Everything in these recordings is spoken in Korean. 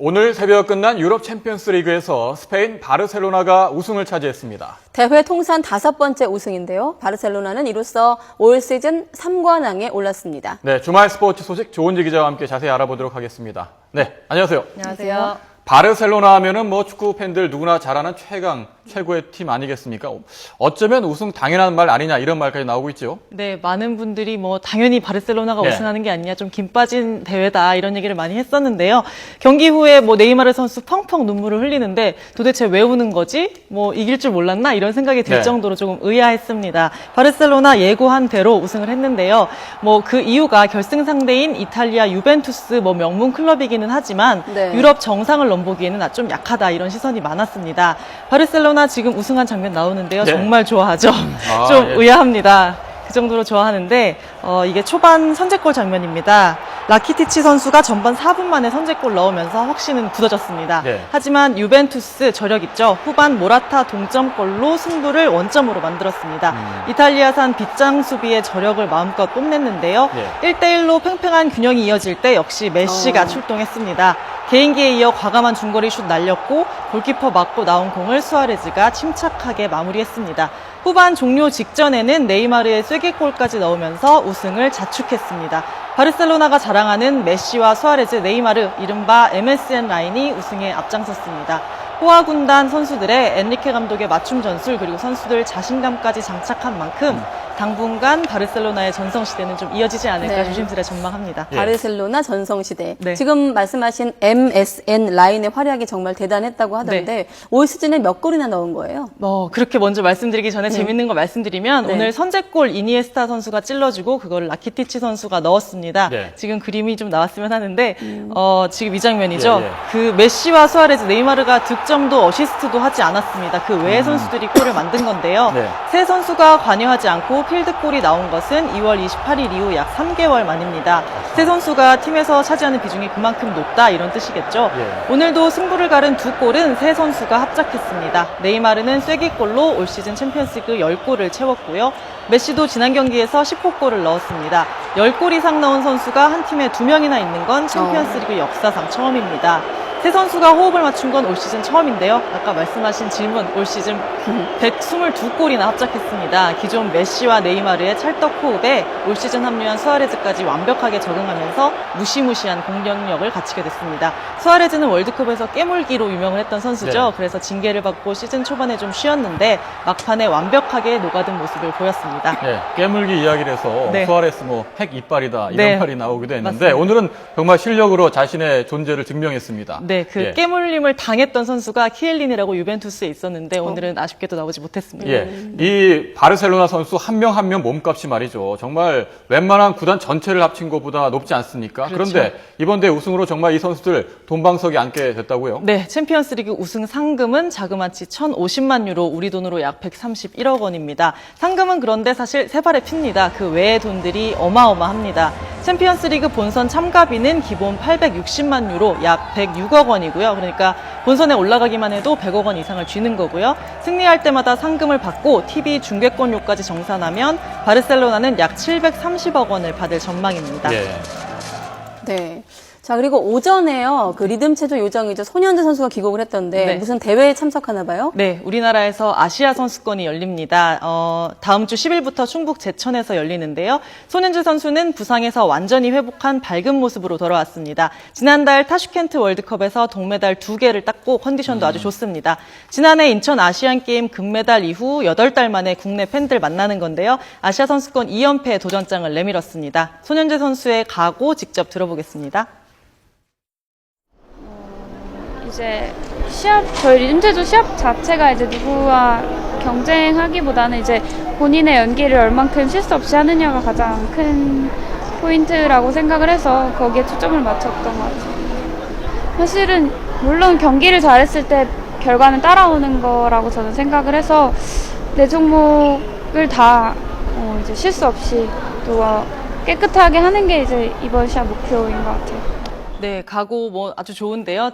오늘 새벽 끝난 유럽 챔피언스 리그에서 스페인 바르셀로나가 우승을 차지했습니다. 대회 통산 5번째 우승인데요. 바르셀로나는 이로써 올 시즌 3관왕에 올랐습니다. 네, 주말 스포츠 소식 조은지 기자와 함께 자세히 알아보도록 하겠습니다. 네, 안녕하세요. 안녕하세요. 바르셀로나 하면은 축구 팬들 누구나 잘 아는 최고의 팀 아니겠습니까? 어쩌면 우승 당연한 말 아니냐 이런 말까지 나오고 있죠. 네, 많은 분들이 당연히 바르셀로나가 우승하는 게 아니냐, 좀 김 빠진 대회다 이런 얘기를 많이 했었는데요. 경기 후에 네이마르 선수 펑펑 눈물을 흘리는데 도대체 왜 우는 거지? 이길 줄 몰랐나? 이런 생각이 들 정도로 조금 의아했습니다. 바르셀로나 예고한 대로 우승을 했는데요. 그 이유가 결승 상대인 이탈리아 유벤투스 명문 클럽이기는 하지만 유럽 정상을 넘보기에는 좀 약하다 이런 시선이 많았습니다. 바르셀로나 지금 우승한 장면 나오는데요. 정말 좋아하죠. 좀 의아합니다. 그 정도로 좋아하는데 이게 초반 선제골 장면입니다. 라키티치 선수가 전반 4분 만에 선제골 넣으면서 확신은 굳어졌습니다. 하지만 유벤투스 저력 있죠. 후반 모라타 동점골로 승부를 원점으로 만들었습니다. 이탈리아산 빗장 수비의 저력을 마음껏 뽐냈는데요. 1대1로 팽팽한 균형이 이어질 때 역시 메시가 출동했습니다. 개인기에 이어 과감한 중거리 슛 날렸고 골키퍼 맞고 나온 공을 수아레즈가 침착하게 마무리했습니다. 후반 종료 직전에는 네이마르의 쐐기골까지 넣으면서 우승을 자축했습니다. 바르셀로나가 자랑하는 메시와 수아레즈, 네이마르, 이른바 MSN 라인이 우승에 앞장섰습니다. 호화 군단 선수들의 엔리케 감독의 맞춤 전술 그리고 선수들 자신감까지 장착한 만큼 당분간 바르셀로나의 전성시대는 좀 이어지지 않을까 조심스레 전망합니다. 바르셀로나 전성시대. 지금 말씀하신 MSN 라인의 활약이 정말 대단했다고 하던데 올 시즌에 몇 골이나 넣은 거예요? 그렇게 먼저 말씀드리기 전에 재밌는 거 말씀드리면 오늘 선제골 이니에스타 선수가 찔러주고 그걸 라키티치 선수가 넣었습니다. 지금 그림이 좀 나왔으면 하는데 지금 이 장면이죠. 그 메시와 수아레즈, 네이마르가 득점도 어시스트도 하지 않았습니다. 그 외의 선수들이 골을 만든 건데요. 세 선수가 관여하지 않고 필드골이 나온 것은 2월 28일 이후 약 3개월 만입니다. 세 선수가 팀에서 차지하는 비중이 그만큼 높다 이런 뜻이겠죠. 오늘도 승부를 가른 두 골은 세 선수가 합작했습니다. 네이마르는 쐐기골로 올 시즌 챔피언스리그 10골을 채웠고요. 메시도 지난 경기에서 10호골을 넣었습니다. 10골 이상 넣은 선수가 한 팀에 2명이나 있는 건 챔피언스리그 역사상 처음입니다. 세 선수가 호흡을 맞춘 건 올 시즌 처음인데요. 아까 말씀하신 질문, 올 시즌 122골이나 합작했습니다. 기존 메시와 네이마르의 찰떡 호흡에 올 시즌 합류한 수아레즈까지 완벽하게 적응하면서 무시무시한 공격력을 갖추게 됐습니다. 수아레즈는 월드컵에서 깨물기로 유명을 했던 선수죠. 그래서 징계를 받고 시즌 초반에 좀 쉬었는데 막판에 완벽하게 녹아든 모습을 보였습니다. 깨물기 이야기를 해서 수아레스 핵 이빨이다 이런 말이 나오기도 했는데 맞습니다. 오늘은 정말 실력으로 자신의 존재를 증명했습니다. 깨물림을 당했던 선수가 키엘린이라고 유벤투스에 있었는데 오늘은 아쉽게도 나오지 못했습니다. 이 바르셀로나 선수 한 명 한 명 몸값이 말이죠. 정말 웬만한 구단 전체를 합친 것보다 높지 않습니까? 그런데 이번 대회 우승으로 정말 이 선수들 돈방석에 앉게 됐다고요? 네, 챔피언스리그 우승 상금은 자그마치 1,050만 유로, 우리 돈으로 약 131억 원입니다. 상금은 그런데 사실 세 발의 핍니다. 그 외의 돈들이 어마어마합니다. 챔피언스리그 본선 참가비는 기본 860만 유로, 약 106억 원이고요. 그러니까 본선에 올라가기만 해도 100억 원 이상을 쥐는 거고요. 승리할 때마다 상금을 받고 TV 중계권료까지 정산하면 바르셀로나는 약 730억 원을 받을 전망입니다. 자, 그리고 오전에요. 그 리듬체조 요정이죠. 손현재 선수가 귀국을 했던데 무슨 대회에 참석하나 봐요? 네, 우리나라에서 아시아 선수권이 열립니다. 다음 주 10일부터 충북 제천에서 열리는데요. 손현재 선수는 부상에서 완전히 회복한 밝은 모습으로 돌아왔습니다. 지난달 타슈켄트 월드컵에서 동메달 2개를 땄고 컨디션도 아주 좋습니다. 지난해 인천 아시안게임 금메달 이후 8달 만에 국내 팬들 만나는 건데요. 아시아 선수권 2연패 도전장을 내밀었습니다. 손현재 선수의 각오 직접 들어보겠습니다. 이제 저희 리듬체조 시합 자체가 이제 누구와 경쟁하기보다는 이제 본인의 연기를 얼만큼 실수 없이 하느냐가 가장 큰 포인트라고 생각을 해서 거기에 초점을 맞췄던 것 같아요. 사실은 물론 경기를 잘했을 때 결과는 따라오는 거라고 저는 생각을 해서 내 종목을 다 이제 실수 없이 또 깨끗하게 하는 게 이제 이번 시합 목표인 것 같아요. 네, 각오 뭐 아주 좋은데요.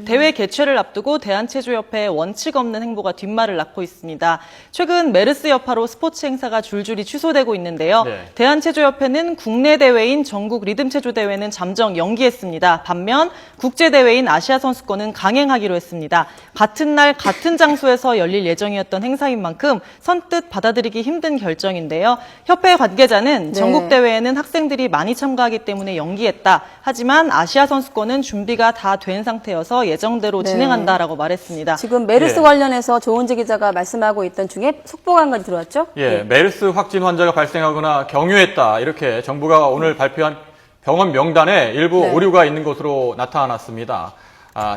대회 개최를 앞두고 대한체조협회의 원칙 없는 행보가 뒷말을 낳고 있습니다. 최근 메르스 여파로 스포츠 행사가 줄줄이 취소되고 있는데요. 네. 대한체조협회는 국내 대회인 전국 리듬체조 대회는 잠정 연기했습니다. 반면 국제 대회인 아시아 선수권은 강행하기로 했습니다. 같은 날 같은 장소에서 열릴 예정이었던 행사인 만큼 선뜻 받아들이기 힘든 결정인데요. 협회 관계자는 전국 대회에는 학생들이 많이 참가하기 때문에 연기했다. 하지만 아시아 선수권은 준비가 다 된 상태여서 예정대로 진행한다라고 말했습니다. 지금 메르스 관련해서 조은지 기자가 말씀하고 있던 중에 속보가 한 가지 들어왔죠? 메르스 확진 환자가 발생하거나 경유했다. 이렇게 정부가 오늘 발표한 병원 명단에 일부 오류가 있는 것으로 나타났습니다.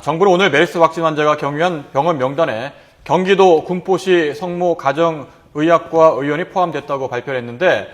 정부는 오늘 메르스 확진 환자가 경유한 병원 명단에 경기도 군포시 성모 가정의학과 의원이 포함됐다고 발표를 했는데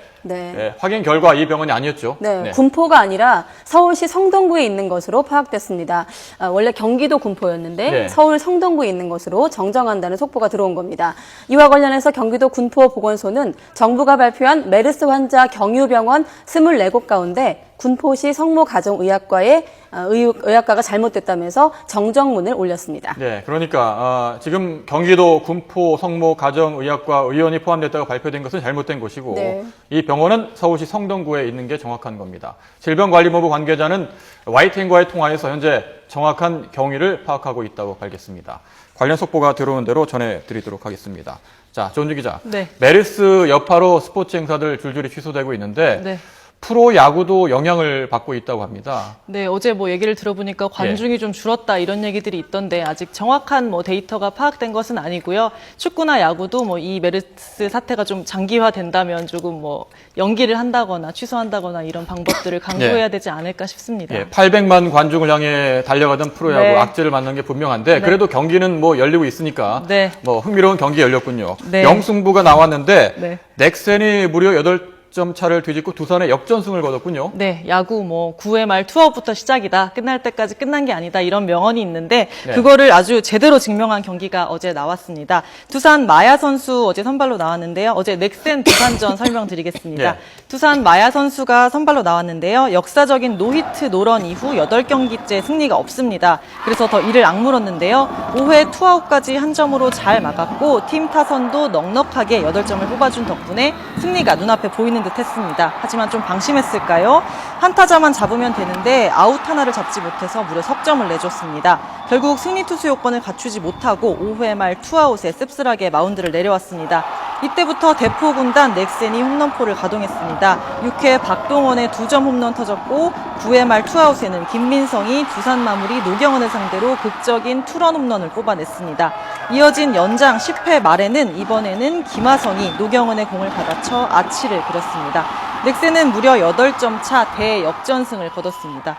확인 결과 이 병원이 아니었죠. 군포가 아니라 서울시 성동구에 있는 것으로 파악됐습니다. 원래 경기도 군포였는데 서울 성동구에 있는 것으로 정정한다는 속보가 들어온 겁니다. 이와 관련해서 경기도 군포보건소는 정부가 발표한 메르스 환자 경유병원 24곳 가운데 군포시 성모가정의학과의 의학과가 잘못됐다면서 정정문을 올렸습니다. 그러니까 지금 경기도 군포 성모가정의학과 의원이 포함됐다고 발표된 것은 잘못된 것이고 이 병원은 서울시 성동구에 있는 게 정확한 겁니다. 질병관리본부 관계자는 YTN과의 통화에서 현재 정확한 경위를 파악하고 있다고 밝혔습니다. 관련 속보가 들어오는 대로 전해드리도록 하겠습니다. 자, 조은주 기자. 메르스 여파로 스포츠 행사들 줄줄이 취소되고 있는데 프로야구도 영향을 받고 있다고 합니다. 네, 어제 뭐 얘기를 들어보니까 관중이 좀 줄었다 이런 얘기들이 있던데 아직 정확한 뭐 데이터가 파악된 것은 아니고요. 축구나 야구도 뭐 이 메르스 사태가 좀 장기화된다면 조금 뭐 연기를 한다거나 취소한다거나 이런 방법들을 강구해야 되지 않을까 싶습니다. 800만 관중을 향해 달려가던 프로야구 악재를 맞는 게 분명한데 그래도 경기는 뭐 열리고 있으니까 뭐 흥미로운 경기 열렸군요. 영승부가 나왔는데 넥센이 무려 8점 차를 뒤집고 두산의 역전승을 거뒀군요. 네, 야구 뭐 9회 말 투아웃부터 시작이다. 끝날 때까지 끝난 게 아니다. 이런 명언이 있는데 그거를 아주 제대로 증명한 경기가 어제 나왔습니다. 두산 마야 선수 어제 선발로 나왔는데요. 어제 넥센 두산전 설명드리겠습니다. 두산 마야 선수가 선발로 나왔는데요. 역사적인 노히트 노런 이후 8경기째 승리가 없습니다. 그래서 더 이를 악물었는데요. 5회 투아웃까지 한 점으로 잘 막았고 팀 타선도 넉넉하게 8점을 뽑아준 덕분에 승리가 눈앞에 보이는 듯 했습니다. 하지만 좀 방심했을까요? 한 타자만 잡으면 되는데 아웃 하나를 잡지 못해서 무려 석점을 내줬습니다. 결국 승리 투수 요건을 갖추지 못하고 5회 말 투아웃에 씁쓸하게 마운드를 내려왔습니다. 이때부터 대포 군단 넥센이 홈런포를 가동했습니다. 6회 박동원의 2점 홈런 터졌고 9회 말 투아웃에는 김민성이 두산 마무리 노경원을 상대로 극적인 투런 홈런을 뽑아냈습니다. 이어진 연장 10회 말에는 이번에는 김하성이 노경원의 공을 받아쳐 아치를 그렸습니다. 넥센은 무려 8점 차 대역전승을 거뒀습니다.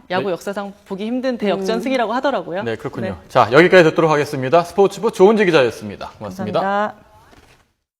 야구 역사상 보기 힘든 대역전승이라고 하더라고요. 그렇군요. 자, 여기까지 듣도록 하겠습니다. 스포츠부 조은지 기자였습니다. 고맙습니다. 감사합니다.